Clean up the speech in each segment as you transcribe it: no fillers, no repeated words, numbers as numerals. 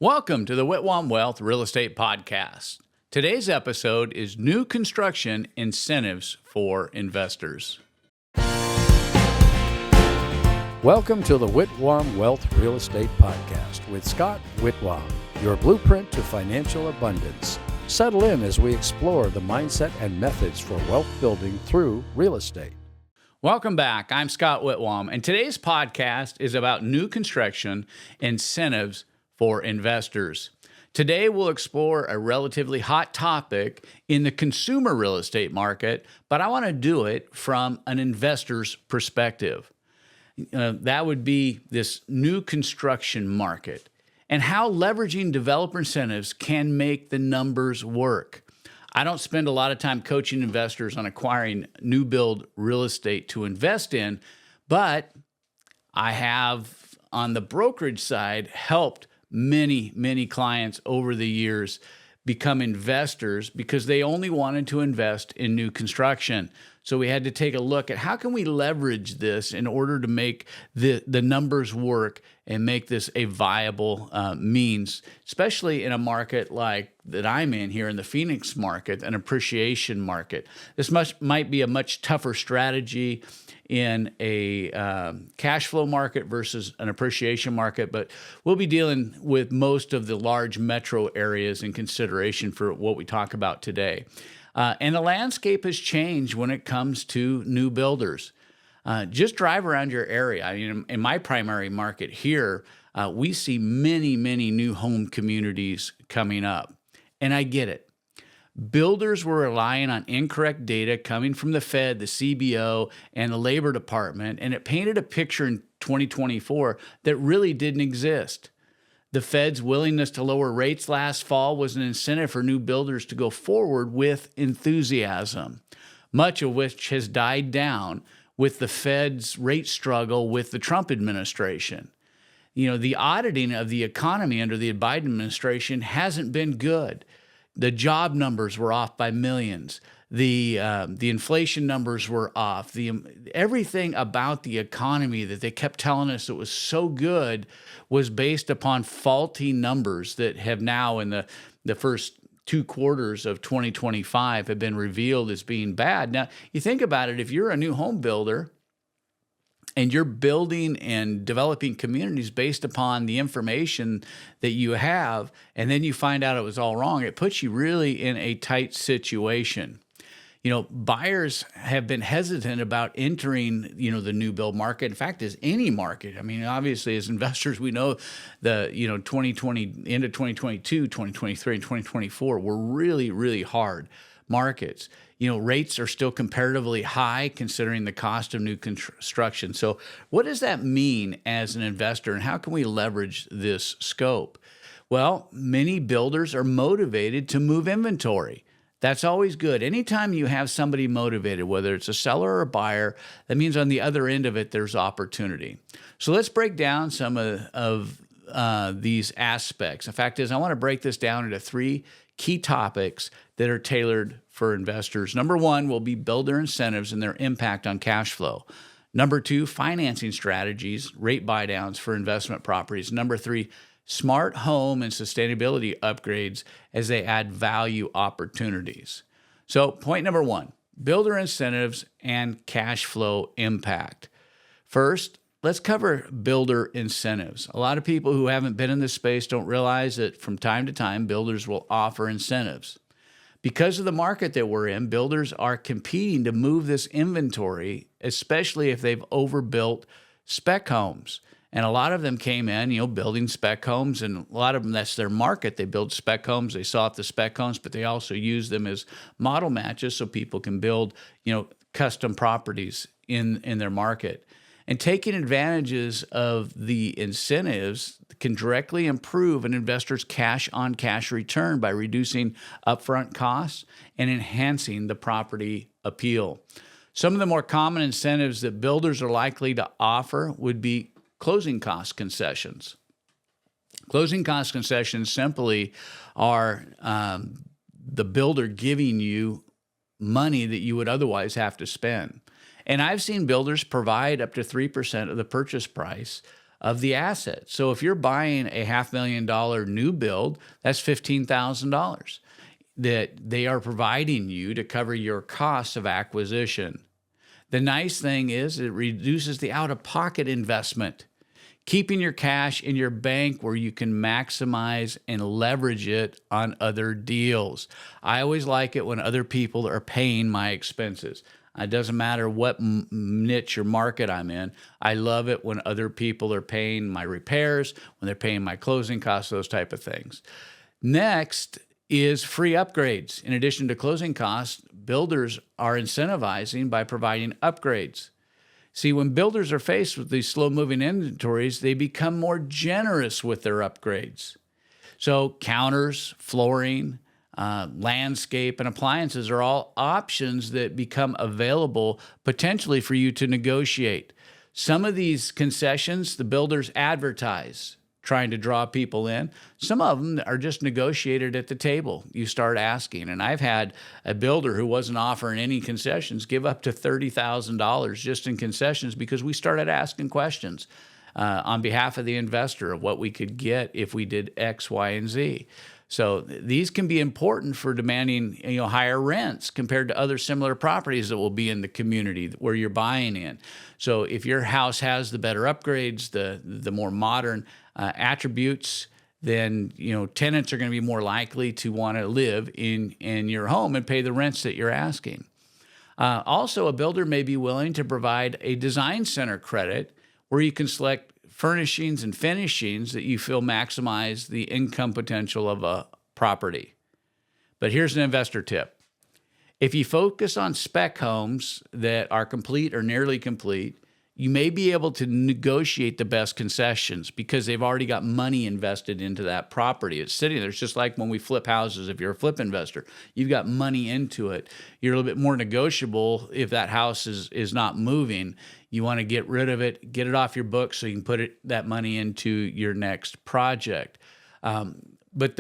Welcome to the Whitwam Wealth Real Estate Podcast. Today's episode is New Construction Incentives for Investors. Welcome to the Whitwam Wealth Real Estate Podcast with Scott Whitwam, your blueprint to financial abundance. Settle in as we explore the mindset and methods for wealth building through real estate. Welcome back. I'm Scott Whitwam, and today's podcast is about new construction incentives for investors. Today, we'll explore a relatively hot topic in the consumer real estate market, but I want to do it from an investor's perspective. That would be this new construction market and how leveraging developer incentives can make the numbers work. I don't spend a lot of time coaching investors on acquiring new build real estate to invest in, but I have, on the brokerage side, helped many clients over the years become investors because they only wanted to invest in new construction. So we had to take a look at how can we leverage this in order to make the numbers work and make this a viable means, especially in a market like that I'm in here in the Phoenix market, an appreciation market. This might be a much tougher strategy in a cash flow market versus an appreciation market, but we'll be dealing with most of the large metro areas in consideration for what we talk about today. And the landscape has changed when it comes to new builders. Just drive around your area. In my primary market here, we see many new home communities coming up. And I get it. Builders were relying on incorrect data coming from the Fed, the CBO, and the Labor Department, and it painted a picture in 2024 that really didn't exist. The Fed's willingness to lower rates last fall was an incentive for new builders to go forward with enthusiasm, much of which has died down with the Fed's rate struggle with the Trump administration. The auditing of the economy under the Biden administration hasn't been good. The job numbers were off by millions. The inflation numbers were off. Everything about the economy that they kept telling us it was so good was based upon faulty numbers that have now in the first 2 quarters of 2025 have been revealed as being bad. Now, you think about it, if you're a new home builder and you're building and developing communities based upon the information that you have, and then you find out it was all wrong, it puts you really in a tight situation. Buyers have been hesitant about entering, the new build market. In fact, as any market. Obviously, as investors, we know the, 2020, end of 2022, 2023, and 2024 were really hard markets. Rates are still comparatively high considering the cost of new construction. So what does that mean as an investor, and how can we leverage this scope? Well, many builders are motivated to move inventory. That's always good. Anytime you have somebody motivated, whether it's a seller or a buyer, that means on the other end of it, there's opportunity. So let's break down some of these aspects. The fact is, I want to break this down into 3 key topics that are tailored for investors. Number 1 will be builder incentives and their impact on cash flow. Number 2, financing strategies, rate buydowns for investment properties. Number 3, smart home and sustainability upgrades as they add value opportunities. So point number 1, builder incentives and cash flow impact. First, let's cover builder incentives. A lot of people who haven't been in this space don't realize that from time to time, builders will offer incentives. Because of the market that we're in, builders are competing to move this inventory, especially if they've overbuilt spec homes. And a lot of them came in, building spec homes, and a lot of them, that's their market. They build spec homes, they saw off the spec homes, but they also use them as model matches so people can build, custom properties in their market. And taking advantages of the incentives can directly improve an investor's cash-on-cash return by reducing upfront costs and enhancing the property appeal. Some of the more common incentives that builders are likely to offer would be closing cost concessions. Closing cost concessions simply are the builder giving you money that you would otherwise have to spend. And I've seen builders provide up to 3% of the purchase price of the asset. So if you're buying a $500,000 new build, that's $15,000 that they are providing you to cover your costs of acquisition. The nice thing is it reduces the out-of-pocket investment, keeping your cash in your bank where you can maximize and leverage it on other deals. I always like it when other people are paying my expenses. It doesn't matter what niche or market I'm in. I love it when other people are paying my repairs, when they're paying my closing costs, those type of things. Next is free upgrades. In addition to closing costs, builders are incentivizing by providing upgrades. See, when builders are faced with these slow-moving inventories, they become more generous with their upgrades. So counters, flooring, landscape, and appliances are all options that become available potentially for you to negotiate. Some of these concessions, the builders advertise, trying to draw people in. Some of them are just negotiated at the table. You start asking. And I've had a builder who wasn't offering any concessions give up to $30,000 just in concessions because we started asking questions on behalf of the investor of what we could get if we did X, Y, and Z. So these can be important for demanding higher rents compared to other similar properties that will be in the community where you're buying in. So if your house has the better upgrades, the more modern attributes, then tenants are going to be more likely to want to live in your home and pay the rents that you're asking. Also, a builder may be willing to provide a design center credit where you can select furnishings and finishings that you feel maximize the income potential of a property. But here's an investor tip. If you focus on spec homes that are complete or nearly complete, you may be able to negotiate the best concessions because they've already got money invested into that property. It's sitting there. It's just like when we flip houses. If you're a flip investor, you've got money into it. You're a little bit more negotiable if that house is not moving. You want to get rid of it, get it off your books so you can put that money into your next project. But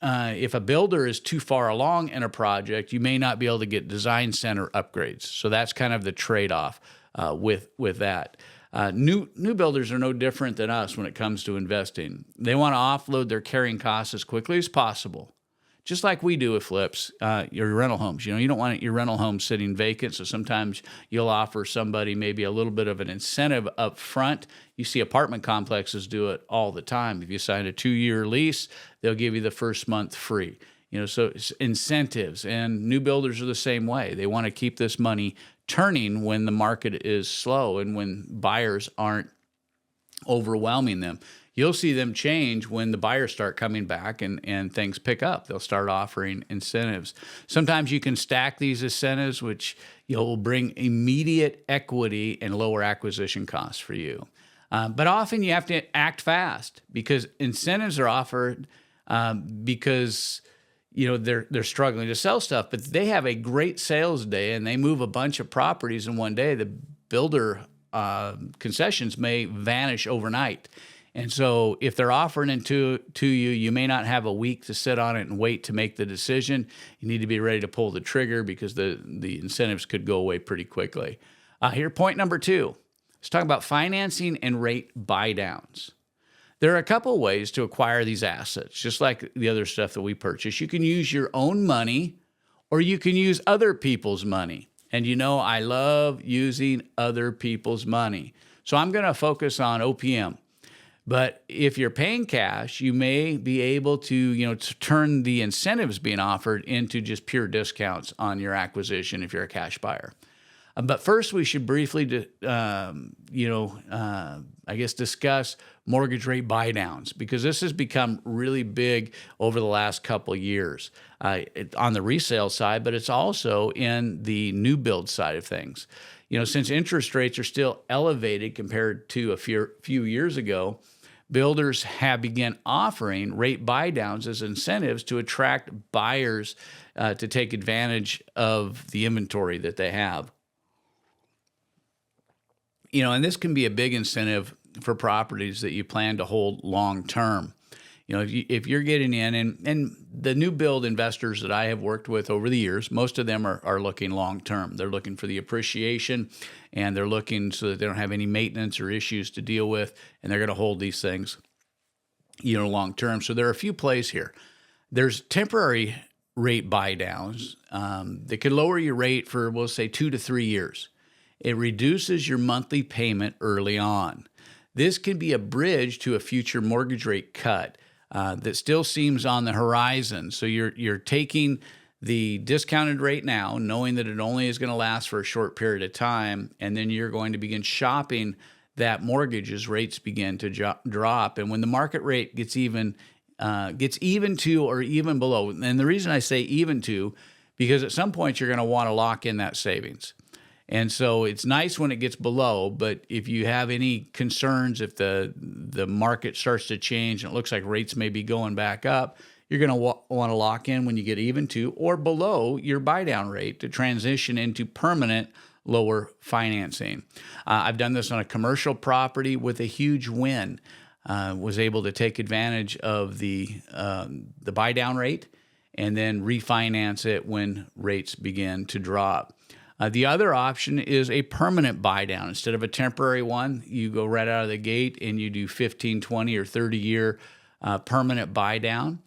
if a builder is too far along in a project, you may not be able to get design center upgrades. So that's kind of the trade-off with that. New builders are no different than us when it comes to investing. They want to offload their carrying costs as quickly as possible, just like we do with flips, your rental homes. You don't want your rental home sitting vacant, so sometimes you'll offer somebody maybe a little bit of an incentive up front. You see apartment complexes do it all the time. If you sign a 2-year lease, they'll give you the first month free. So it's incentives, and new builders are the same way. They want to keep this money turning when the market is slow and when buyers aren't overwhelming them. You'll see them change when the buyers start coming back and things pick up. They'll start offering incentives. Sometimes you can stack these incentives, which will bring immediate equity and lower acquisition costs for you. But often you have to act fast because incentives are offered because they're struggling to sell stuff, but they have a great sales day and they move a bunch of properties in one day. The builder concessions may vanish overnight. And so if they're offering it to you, you may not have a week to sit on it and wait to make the decision. You need to be ready to pull the trigger because the incentives could go away pretty quickly. Here, point number 2. Let's talk about financing and rate buy downs. There are a couple ways to acquire these assets, just like the other stuff that we purchase. You can use your own money or you can use other people's money. And I love using other people's money. So I'm going to focus on OPM. But if you're paying cash, you may be able to turn the incentives being offered into just pure discounts on your acquisition if you're a cash buyer. But first, we should briefly, discuss mortgage rate buy downs because this has become really big over the last couple years on the resale side, but it's also in the new build side of things. Since interest rates are still elevated compared to a few years ago, builders have begun offering rate buy downs as incentives to attract buyers to take advantage of the inventory that they have. And this can be a big incentive for properties that you plan to hold long term. If you're getting in, and the new build investors that I have worked with over the years, most of them are looking long term. They're looking for the appreciation, and they're looking so that they don't have any maintenance or issues to deal with, and they're going to hold these things, long term. So there are a few plays here. There's temporary rate buy downs that could lower your rate for, we'll say, 2 to 3 years. It reduces your monthly payment early on. This can be a bridge to a future mortgage rate cut that still seems on the horizon. So you're taking the discounted rate now, knowing that it only is going to last for a short period of time, and then you're going to begin shopping that mortgage as rates begin to drop. And when the market rate gets even to or even below, and the reason I say even to, because at some point you're going to want to lock in that savings. And so it's nice when it gets below, but if you have any concerns, if the market starts to change and it looks like rates may be going back up, you're going to want to lock in when you get even to or below your buy down rate to transition into permanent lower financing. I've done this on a commercial property with a huge win. Was able to take advantage of the buy down rate and then refinance it when rates begin to drop. The other option is a permanent buy down. Instead of a temporary one, you go right out of the gate and you do 15, 20, or 30-year permanent buy down.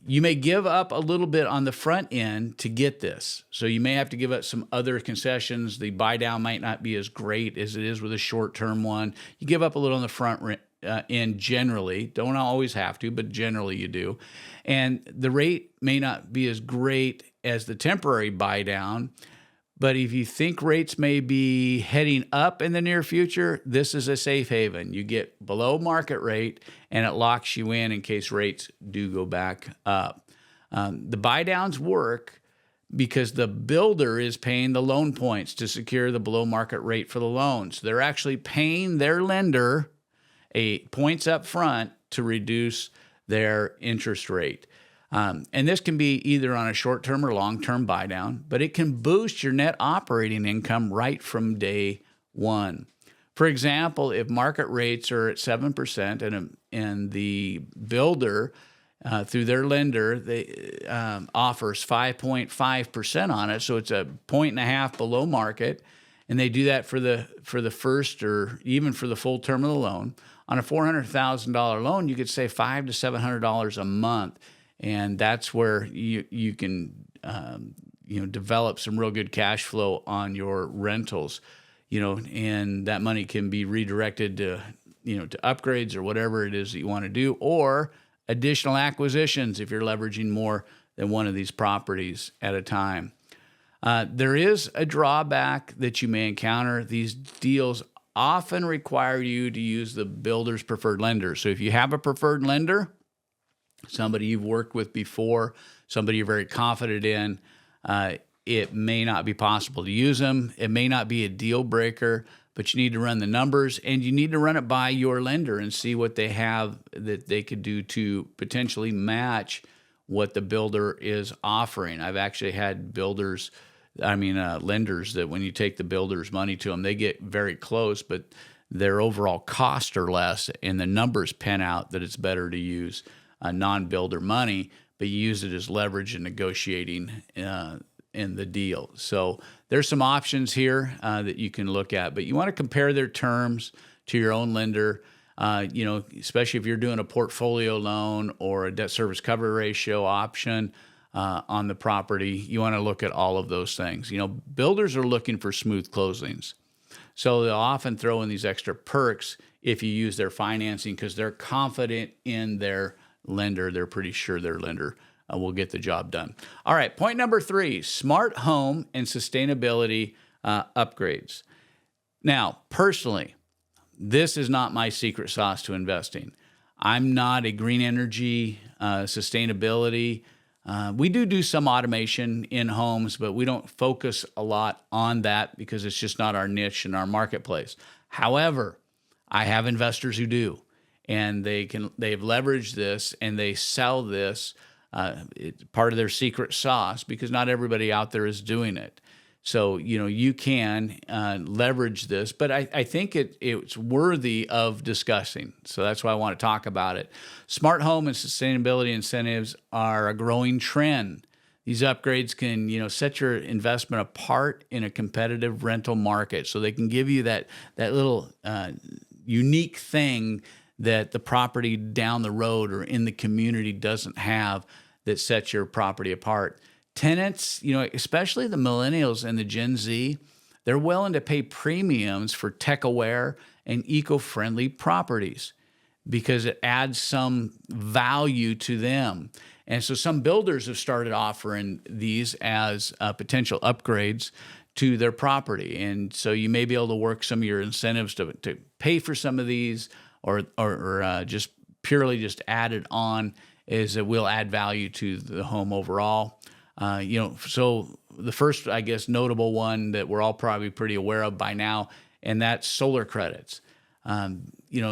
You may give up a little bit on the front end to get this. So you may have to give up some other concessions. The buy down might not be as great as it is with a short-term one. You give up a little on the front end generally. Don't always have to, but generally you do. And the rate may not be as great as the temporary buy down. But if you think rates may be heading up in the near future, this is a safe haven. You get below market rate, and it locks you in case rates do go back up. The buy downs work because the builder is paying the loan points to secure the below market rate for the loans. They're actually paying their lender points up front to reduce their interest rate. And this can be either on a short-term or long-term buy down, but it can boost your net operating income right from day one. For example, if market rates are at 7% and the builder, through their lender, they offers 5.5% on it, so it's a 1.5 below market, and they do that for the first or even for the full term of the loan. On a $400,000 loan, you could save $500 to $700 a month. And that's where you can develop some real good cash flow on your rentals, and that money can be redirected to upgrades or whatever it is that you want to do, or additional acquisitions if you're leveraging more than one of these properties at a time. There is a drawback that you may encounter. These deals often require you to use the builder's preferred lender. So if you have a preferred lender, somebody you've worked with before, somebody you're very confident in, it may not be possible to use them. It may not be a deal breaker, but you need to run the numbers, and you need to run it by your lender and see what they have that they could do to potentially match what the builder is offering. I've actually had lenders that when you take the builder's money to them, they get very close, but their overall costs are less, and the numbers pen out that it's better to use non-builder money, but you use it as leverage in negotiating in the deal. So there's some options here that you can look at, but you want to compare their terms to your own lender. Especially if you're doing a portfolio loan or a debt service cover ratio option on the property, you want to look at all of those things. Builders are looking for smooth closings, so they'll often throw in these extra perks if you use their financing because they're confident in their lender. They're pretty sure their lender will get the job done. All right, point number 3, smart home and sustainability upgrades. Now, personally, this is not my secret sauce to investing. I'm not a green energy, sustainability. We do some automation in homes, but we don't focus a lot on that because it's just not our niche in our marketplace. However, I have investors who do. And they've leveraged this and they sell this. It's part of their secret sauce because not everybody out there is doing it. So, you can leverage this, but I think it's worthy of discussing. So that's why I want to talk about it. Smart home and sustainability incentives are a growing trend. These upgrades can, set your investment apart in a competitive rental market. So they can give you that little unique thing that the property down the road or in the community doesn't have that sets your property apart. Tenants, especially the millennials and the Gen Z, they're willing to pay premiums for tech-aware and eco-friendly properties because it adds some value to them. And so some builders have started offering these as potential upgrades to their property. And so you may be able to work some of your incentives to pay for some of these or just purely just add it on as it will add value to the home overall. So the first, I guess, notable one that we're all probably pretty aware of by now, and that's solar credits.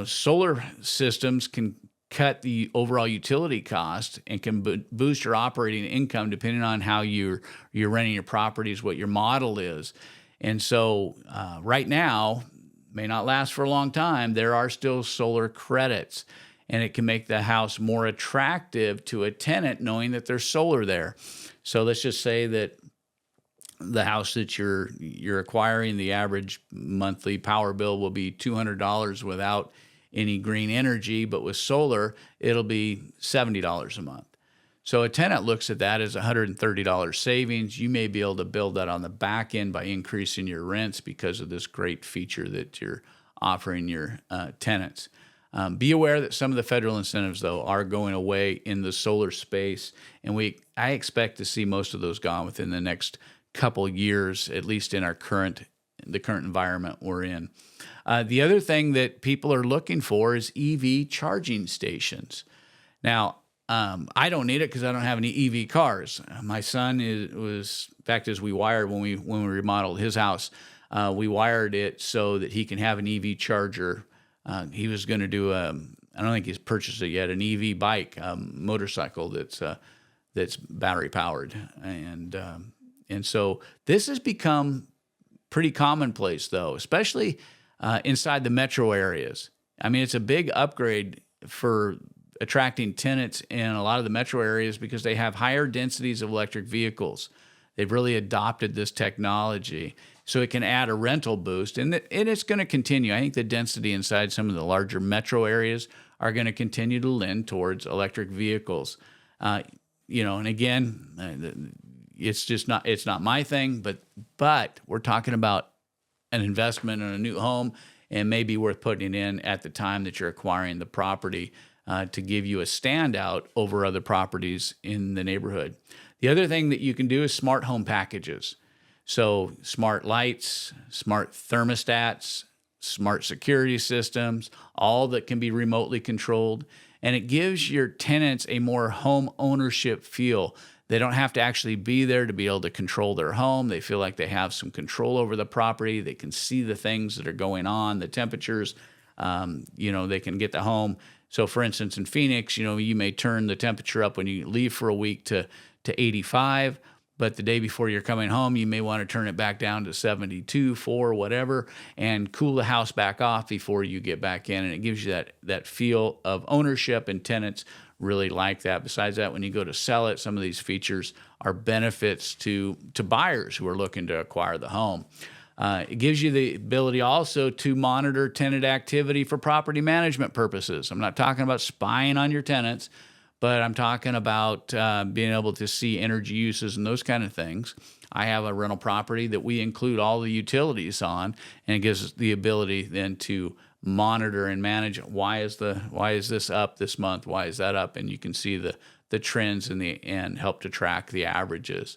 Solar systems can cut the overall utility cost and can boost your operating income depending on how you're renting your properties, what your model is. And so right now, may not last for a long time, there are still solar credits, and it can make the house more attractive to a tenant knowing that there's solar there. So let's just say that the house that you're acquiring, the average monthly power bill will be $200 without any green energy, but with solar, it'll be $70 a month. So a tenant looks at that as $130 savings. You may be able to build that on the back end by increasing your rents because of this great feature that you're offering your tenants. Be aware that some of the federal incentives, though, are going away in the solar space, and I expect to see most of those gone within the next couple years, at least in the current environment we're in. The other thing that people are looking for is EV charging stations. Now, I don't need it because I don't have any EV cars. My son in fact, as we wired when we remodeled his house, we wired it so that he can have an EV charger. He was going to do I don't think he's purchased it yet, an EV bike, motorcycle that's battery powered, and so this has become pretty commonplace, though, especially inside the metro areas. I mean, it's a big upgrade for attracting tenants in a lot of the metro areas because they have higher densities of electric vehicles. They've really adopted this technology, so it can add a rental boost, and it's going to continue. I think the density inside some of the larger metro areas are going to continue to lend towards electric vehicles. And again, it's not my thing, but we're talking about an investment in a new home and may be worth putting in at the time that you're acquiring the property to give you a standout over other properties in the neighborhood. The other thing that you can do is smart home packages. So smart lights, smart thermostats, smart security systems, all that can be remotely controlled. And it gives your tenants a more home ownership feel. They don't have to actually be there to be able to control their home. They feel like they have some control over the property. They can see the things that are going on, the temperatures. They can get the home. So, for instance, in Phoenix, you may turn the temperature up when you leave for a week to 85, but the day before you're coming home, you may want to turn it back down to 72, 4, whatever, and cool the house back off before you get back in. And it gives you that feel of ownership, and tenants really like that. Besides that, when you go to sell it, some of these features are benefits to buyers who are looking to acquire the home. It gives you the ability also to monitor tenant activity for property management purposes. I'm not talking about spying on your tenants, but I'm talking about being able to see energy uses and those kind of things. I have a rental property that we include all the utilities on, and it gives us the ability then to monitor and manage why is this up this month, why is that up, and you can see the trends and help to track the averages.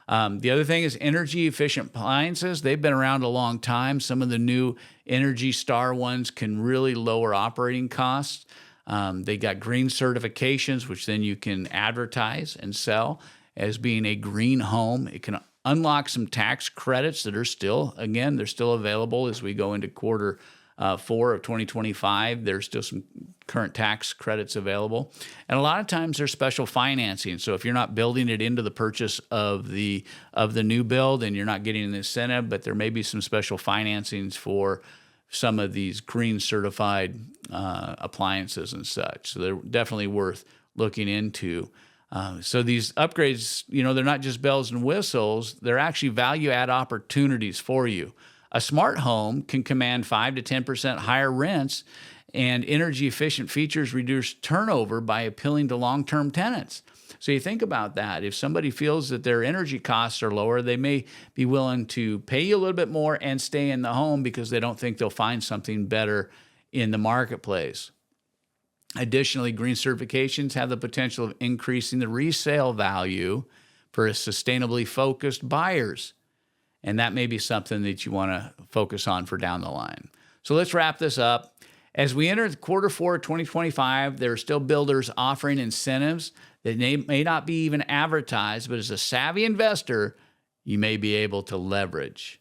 The other thing is energy efficient appliances. They've been around a long time. Some of the new Energy Star ones can really lower operating costs. They got green certifications, which then you can advertise and sell as being a green home. It can unlock some tax credits that are they're still available as we go into quarter 4 of 2025. There's still some current tax credits available. And a lot of times there's special financing. So if you're not building it into the purchase of the new build and you're not getting an incentive, but there may be some special financings for some of these green certified appliances and such. So they're definitely worth looking into. So these upgrades, they're not just bells and whistles, they're actually value add opportunities for you. A smart home can command 5 to 10% higher rents, and energy efficient features reduce turnover by appealing to long-term tenants. So you think about that. If somebody feels that their energy costs are lower, they may be willing to pay you a little bit more and stay in the home because they don't think they'll find something better in the marketplace. Additionally, green certifications have the potential of increasing the resale value for sustainably focused buyers. And that may be something that you want to focus on for down the line. So let's wrap this up. As we enter quarter 4 of 2025, there are still builders offering incentives that may not be even advertised, but as a savvy investor, you may be able to leverage.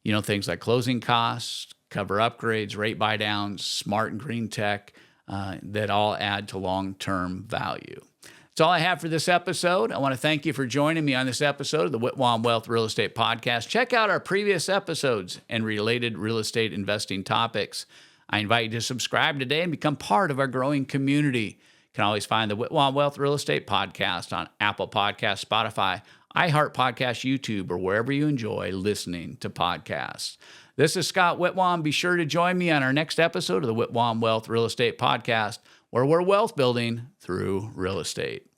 Things like closing costs, cover upgrades, rate buy downs, smart and green tech, that all add to long-term value. That's all I have for this episode. I want to thank you for joining me on this episode of the Whitwam Wealth Real Estate Podcast. Check out our previous episodes and related real estate investing topics. I invite you to subscribe today and become part of our growing community. You can always find the Whitwam Wealth Real Estate Podcast on Apple Podcasts, Spotify, iHeart Podcasts, YouTube, or wherever you enjoy listening to podcasts. This is Scott Whitwam. Be sure to join me on our next episode of the Whitwam Wealth Real Estate Podcast, where we're wealth building through real estate.